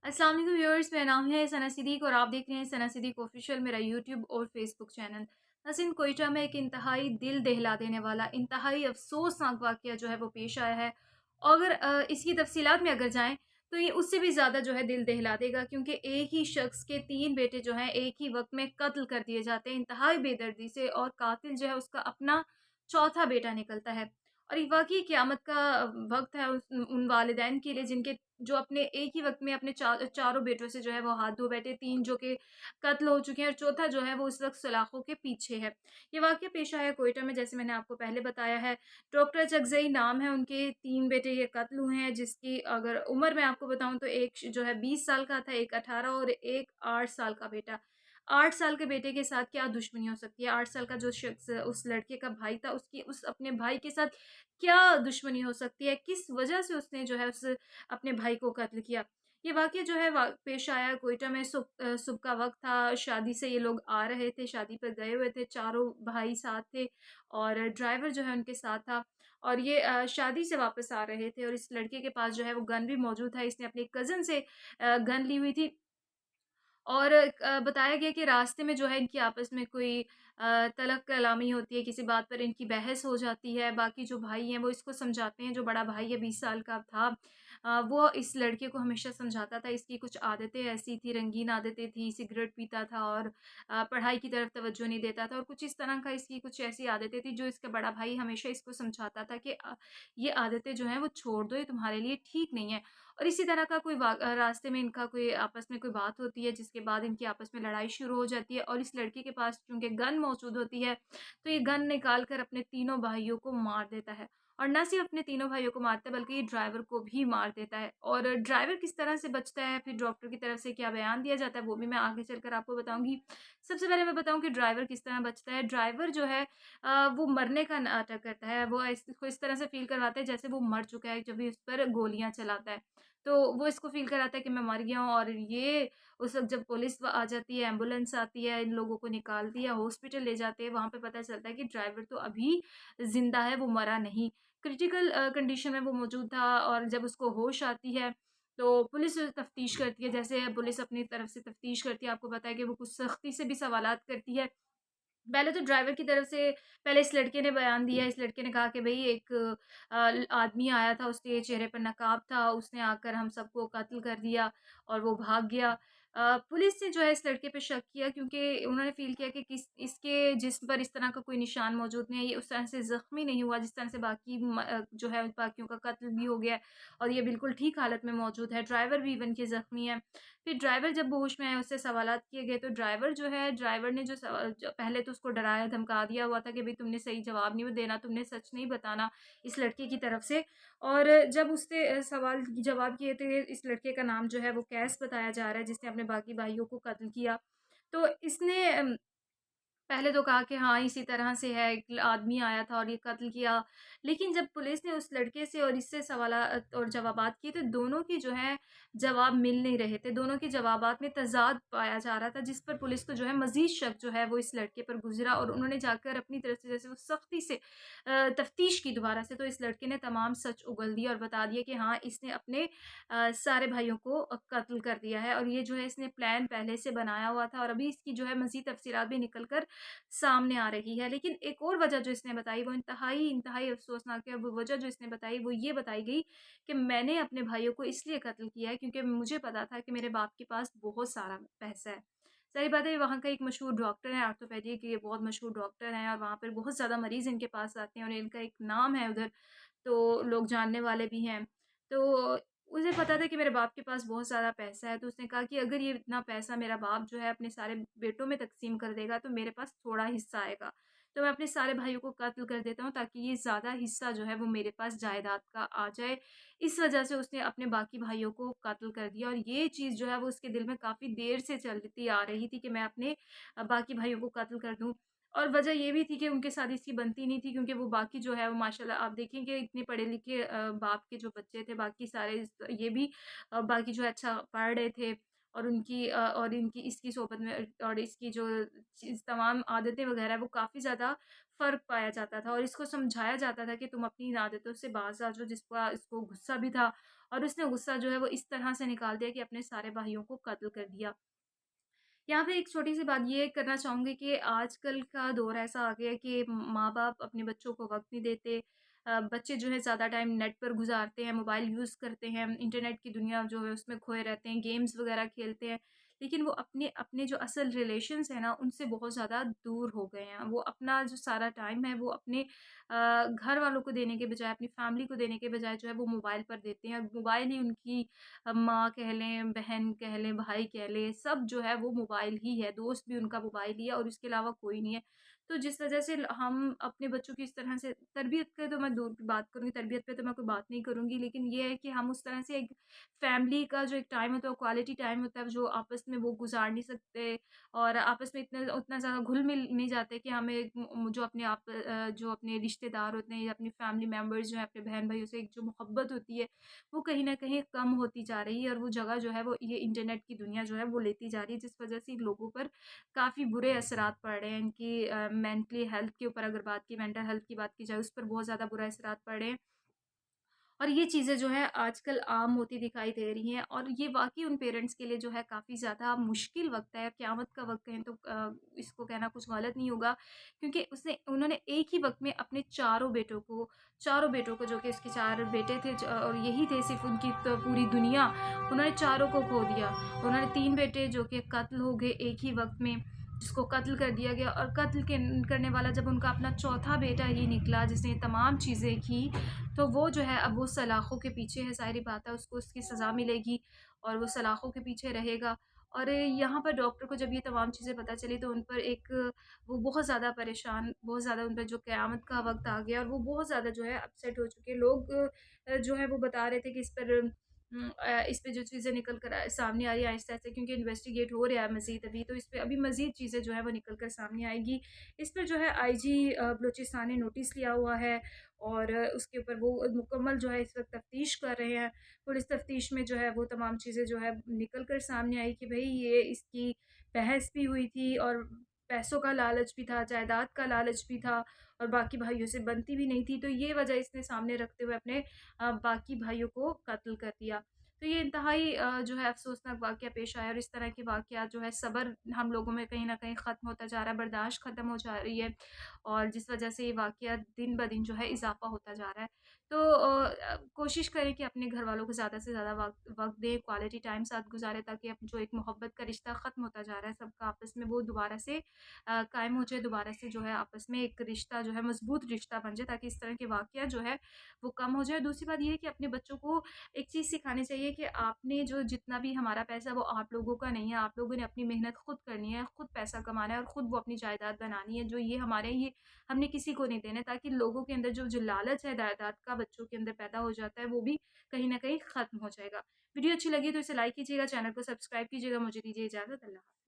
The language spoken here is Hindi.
अस्सलाम वालेकुम व्यूअर्स, मेरा नाम है सना सिद्दीक और आप देख रहे हैं सना सिद्दीक ऑफिशियल, मेरा यूट्यूब और फेसबुक चैनल। नाज़रीन, कोयटा में एक इंतहाई दिल दहला देने वाला, इंतहाई अफसोसनाक वाक़या जो है वो पेश आया है। अगर इसकी तफसीलात में अगर जाएँ तो ये उससे भी ज़्यादा जो है दिल दहला देगा, क्योंकि एक ही शख्स के 3 बेटे जो हैं एक ही वक़्त में कत्ल कर दिए जाते हैं इंतहाई बेदर्दी से, और कातिल जो है उसका अपना चौथा बेटा निकलता है। और ये वाक़ई क़यामत का वक़्त है उस उन वालिदैन के लिए जिनके जो अपने एक ही वक़्त में अपने चारों बेटों से जो है वो हाथ धो बैठे, 3 जो कि कत्ल हो चुके हैं और चौथा जो है वो इस वक़्त सलाखों के पीछे है। ये वाक़या पेश आया कोयटा में, जैसे मैंने आपको पहले बताया है। डॉक्टर चकज़ई नाम है उनके, 3 बेटे ये कत्ल हुए हैं, जिसकी अगर उम्र मैं आपको बताऊँ तो एक जो है 20 साल का था, एक 18 और एक 8 साल का बेटा। 8 साल के बेटे के साथ क्या दुश्मनी हो सकती है? 8 साल का जो शख्स उस लड़के का भाई था, उसकी उस अपने भाई के साथ क्या दुश्मनी हो सकती है? किस वजह से उसने जो है उस अपने भाई को कत्ल किया? ये वाक़या जो है पेश आया कोयटा में। सुबह का वक़्त था, शादी से ये लोग आ रहे थे, शादी पर गए हुए थे, चारों भाई साथ थे और ड्राइवर जो है उनके साथ था। और ये शादी से वापस आ रहे थे और इस लड़के के पास जो है वो गन भी मौजूद था। इसने अपने कज़िन से गन ली हुई थी। और बताया गया कि रास्ते में जो है इनकी आपस में कोई तलख़ कलामी होती है, किसी बात पर इनकी बहस हो जाती है। बाकी जो भाई हैं वो इसको समझाते हैं, जो बड़ा भाई है 20 साल का था, वो इस लड़के को हमेशा समझाता था। इसकी कुछ आदतें ऐसी थी, रंगीन आदतें थी, सिगरेट पीता था और पढ़ाई की तरफ तवज्जो नहीं देता था, और कुछ इस तरह का इसकी कुछ ऐसी आदतें थी जो इसका बड़ा भाई हमेशा इसको समझाता था कि ये आदतें जो हैं वो छोड़ दो, ये तुम्हारे लिए ठीक नहीं है। और इसी तरह का कोई रास्ते में इनका कोई आपस में कोई बात होती है, जिसके बाद इनकी आपस में लड़ाई शुरू हो जाती है और इस लड़के के पास चूँकि गन मौजूद होती है, तो ये गन निकाल कर अपने तीनों भाइयों को मार देता है। और ना सिर्फ़ अपने तीनों भाइयों को मारता है, बल्कि ये ड्राइवर को भी मार देता है। और ड्राइवर किस तरह से बचता है, फिर डॉक्टर की तरफ से क्या बयान दिया जाता है, वो भी मैं आगे चलकर आपको बताऊँगी। सबसे पहले मैं बताऊँ कि ड्राइवर किस तरह बचता है। ड्राइवर जो है वो मरने का नाटक करता है। वो इसको इस तरह से फ़ील करवाता है जैसे वो मर चुका है, जब भी उस पर गोलियाँ चलाता है। तो वो इसको फ़ील कराता है कि मैं मर गया हूँ, और ये उस वक़्त जब पुलिस आ जाती है, एम्बुलेंस आती है, इन लोगों को निकालती है, हॉस्पिटल ले जाते हैं, वहाँ पे पता चलता है कि ड्राइवर तो अभी ज़िंदा है, वो मरा नहीं। क्रिटिकल कंडीशन में वो मौजूद था, और जब उसको होश आती है, तो पुलिस तफ्तीश करती है। जैसे पुलिस अपनी तरफ से तफ्तीश करती है, आपको पता है कि वो कुछ सख्ती से भी सवालात करती है। पहले तो ड्राइवर की तरफ से पहले इस लड़के ने बयान दिया। इस लड़के ने कहा कि भई एक आदमी आया था, उसके चेहरे पर नकाब था, उसने आकर हम सबको कत्ल कर दिया और वो भाग गया। पुलिस ने जो है इस लड़के पे शक किया, क्योंकि उन्होंने फ़ील किया कि इसके जिस्म पर इस तरह का कोई निशान मौजूद नहीं है, ये उस तरह से ज़ख्मी नहीं हुआ जिस तरह से जो है बाकियों का कत्ल भी हो गया है, और ये बिल्कुल ठीक हालत में मौजूद है। ड्राइवर भी इवन कि ज़ख्मी है। फिर ड्राइवर जब होश में आया, उससे सवालात किए गए, तो ड्राइवर जो है, ड्राइवर ने पहले तो उसको डराया धमका दिया हुआ था कि भाई तुमने सही जवाब नहीं देना, तुमने सच नहीं बताना इस लड़के की तरफ से। और जब उससे सवाल जवाब किए, तो इस लड़के का नाम जो है वो कैस बताया जा रहा है, जिसने अपने बाकी भाइयों को कत्ल किया। तो इसने पहले तो कहा कि हाँ, इसी तरह से है, एक आदमी आया था और ये कत्ल किया। लेकिन जब पुलिस ने उस लड़के से और इससे सवालात और जवाबात किए, तो दोनों की जो है जवाब मिल नहीं रहे थे। दोनों के जवाबात में तज़ाद पाया जा रहा था, जिस पर पुलिस को जो है मज़ीद शक जो है वो इस लड़के पर गुज़रा, और उन्होंने जाकर अपनी तरफ से जैसे वो सख्ती से तफ्तीश की दोबारा से, तो इस लड़के ने तमाम सच उगल दिया और बता दिया कि हाँ, इसने अपने सारे भाइयों को कत्ल कर दिया है, और ये जो है इसने प्लान पहले से बनाया हुआ था, और अभी इसकी जो है मज़ीद तफ़सीलात भी निकल कर सामने आ रही है। लेकिन एक और वजह जो इसने बताई वो इंतहाई इंतहाई अफ़सोसनाक है। वो वजह जो इसने बताई वो ये बताई गई कि मैंने अपने भाइयों को इसलिए कत्ल किया है क्योंकि मुझे पता था कि मेरे बाप के पास बहुत सारा पैसा है। ज़ाहिर बात है, वहाँ का एक मशहूर डॉक्टर है ऑर्थोपेडिक, ये बहुत मशहूर डॉक्टर हैं और वहाँ पर बहुत ज़्यादा मरीज़ इनके पास आते हैं और इनका एक नाम है उधर, तो लोग जानने वाले भी हैं। तो उसे पता था कि मेरे बाप के पास बहुत ज़्यादा पैसा है, तो उसने कहा कि अगर ये इतना पैसा मेरा बाप जो है अपने सारे बेटों में तक़सीम कर देगा, तो मेरे पास थोड़ा हिस्सा आएगा। तो मैं अपने सारे भाइयों को कत्ल कर देता हूँ, ताकि ये ज़्यादा हिस्सा जो है वो मेरे पास जायदाद का आ जाए। इस वजह से उसने अपने बाकी भाइयों को कत्ल कर दिया, और ये चीज़ जो है वो उसके दिल में काफ़ी देर से चलती आ रही थी कि मैं अपने बाकी भाइयों को कत्ल कर दूँ। और वजह ये भी थी कि उनके साथ इसकी बनती नहीं थी, क्योंकि वो बाकी जो है वो माशाल्लाह आप देखेंगे इतने पढ़े-लिखे बाप के जो बच्चे थे, बाकी सारे ये भी बाकी जो है अच्छा पढ़ रहे थे, और और इनकी इसकी सोबत में और इसकी जो चीज़ तमाम आदतें वग़ैरह वो काफ़ी ज़्यादा फ़र्क पाया जाता था, और इसको समझाया जाता था कि तुम अपनी इन आदतों से बाज़ आ जाओ, जिसका इसको गुस्सा भी था और उसने गुस्सा जो है वो इस तरह से निकाल दिया कि अपने सारे भाइयों को कत्ल कर दिया। यहाँ पे एक छोटी-सी बात ये करना चाहूँगी कि आजकल का दौर ऐसा आ गया है कि माँ-बाप अपने बच्चों को वक़्त नहीं देते। बच्चे जो है ज़्यादा टाइम नेट पर गुज़ारते हैं, मोबाइल यूज़ करते हैं, इंटरनेट की दुनिया जो है उसमें खोए रहते हैं, गेम्स वग़ैरह खेलते हैं। लेकिन वो अपने अपने जो असल रिलेशंस हैं ना, उनसे बहुत ज़्यादा दूर हो गए हैं। वो अपना जो सारा टाइम है वो अपने घर वालों को देने के बजाय, अपनी फैमिली को देने के बजाय जो है वो मोबाइल पर देते हैं। मोबाइल ही उनकी माँ कह लें, बहन कह लें, भाई कह लें, सब जो है वो मोबाइल ही है, दोस्त भी उनका मोबाइल ही है और उसके अलावा कोई नहीं है। तो जिस वज़ह से हम अपने बच्चों की इस तरह से तरबियत का तो मैं दूर की बात करूँगी, तरबियत पे तो मैं कोई बात नहीं करूँगी, लेकिन ये है कि हम उस तरह से एक फैमिली का जो एक टाइम होता है, वो क्वालिटी टाइम होता है, जो आपस में वो गुज़ार नहीं सकते और आपस में इतना उतना ज़्यादा घुल-मिल नहीं जाते कि हमें जो अपने रिश्तेदार होते हैं या अपनी फैमिली मेंबर्स जो हैं, अपने बहन-भाइयों से एक जो मोहब्बत होती है, वो कहीं न कहीं कम होती जा रही है और वो जगह जो है वो ये इंटरनेट की दुनिया जो है वो लेती जा रही है, जिस वज़ह से इन लोगों पर काफ़ी बुरे असरात पड़ रहे हैं। इनकी मेंटली हेल्थ के ऊपर अगर बात की मेंटल हेल्थ की बात की जाए, उस पर बहुत ज़्यादा बुरा असरात पड़ रहे हैं। और ये चीज़ें जो है आजकल आम होती दिखाई दे रही हैं और ये वाक़ई उन पेरेंट्स के लिए जो है काफ़ी ज़्यादा मुश्किल वक़्त है, क़यामत का वक़्त कहें तो इसको कहना कुछ गलत नहीं होगा क्योंकि उसने उन्होंने एक ही वक़्त में अपने चारों बेटों को जो कि उसके 4 बेटे थे और यही थे सिर्फ़ उनकी तो पूरी दुनिया, उन्होंने चारों को खो दिया। उन्होंने 3 बेटे जो कि कत्ल हो गए एक ही वक़्त में, जिसको कत्ल कर दिया गया और कत्ल करने वाला जब उनका अपना चौथा बेटा ही निकला जिसने ये तमाम चीज़ें की तो वो जो है अब वो सलाखों के पीछे है, ज़ाहिर-सी बात है उसको उसकी सज़ा मिलेगी और वो सलाखों के पीछे रहेगा। और यहाँ पर डॉक्टर को जब ये तमाम चीज़ें पता चली तो उन पर एक वो बहुत ज़्यादा परेशान, बहुत ज़्यादा उन पे जो क़यामत का वक़्त आ गया और वो बहुत ज़्यादा जो है अपसेट हो चुके। लोग जो है वो बता रहे थे कि इस पे जो चीज़ें निकल कर सामने आ रही है आहिस्ता-आहिस्ता क्योंकि इन्वेस्टिगेट हो रहा है मज़ीद अभी, तो इस पे अभी मज़ीद चीज़ें जो है वो निकल कर सामने आएगी। इस पर जो है आईजी बलूचिस्तान ने नोटिस लिया हुआ है और उसके ऊपर वो मुकम्मल जो है इस वक़्त तफ्तीश कर रहे हैं। पुलिस तफ्तीश में जो है वो तमाम चीज़ें जो है निकल कर सामने आई कि भई ये इसकी बहस भी हुई थी और पैसों का लालच भी था, जायदाद का लालच भी था और बाकी भाइयों से बनती भी नहीं थी। तो ये वजह इसने सामने रखते हुए अपने बाकी भाइयों को कत्ल कर दिया। तो ये इंतहाई जो है अफ़सोसनाक वाक़या पेश आया और इस तरह के वाक़यात जो है सब्र हम लोगों में कहीं न कहीं ख़त्म होता जा रहा है, बर्दाश्त ख़त्म हो जा रही है और जिस वजह से ये वाक़यात दिन-ब-दिन जो है इज़ाफ़ा होता जा रहा है। तो कोशिश करें कि अपने घरवालों को ज़्यादा से ज़्यादा वक़्त वक़्त दें, क्वालिटी टाइम साथ गुज़ारें ताकि अब जो एक मोहब्बत का रिश्ता ख़त्म होता जा रहा है सबका आपस में वो दोबारा से कायम हो जाए, दोबारा से जो है आपस में एक रिश्ता जो है मज़बूत रिश्ता बन जाए ताकि इस तरह के वाक़या जो है वो कम हो जाए। दूसरी बात ये है कि अपने बच्चों को एक चीज़ सिखानी चाहिए कि आपने जो जितना भी हमारा पैसा वो आप लोगों का नहीं है, आप लोगों ने अपनी मेहनत खुद करनी है, खुद पैसा कमाना है और खुद वो अपनी जायदाद बनानी है। जो ये हमारे ये हमने किसी को नहीं देना ताकि लोगों के अंदर जो लालच है जायदाद का बच्चों के अंदर पैदा हो जाता है, वो भी कहीं न कहीं ख़त्म हो जाएगा। वीडियो अच्छी लगी तो इसे लाइक कीजिएगा, चैनल को सब्सक्राइब कीजिएगा। मुझे दीजिए इजाज़त। अल्लाह हाफ़िज़।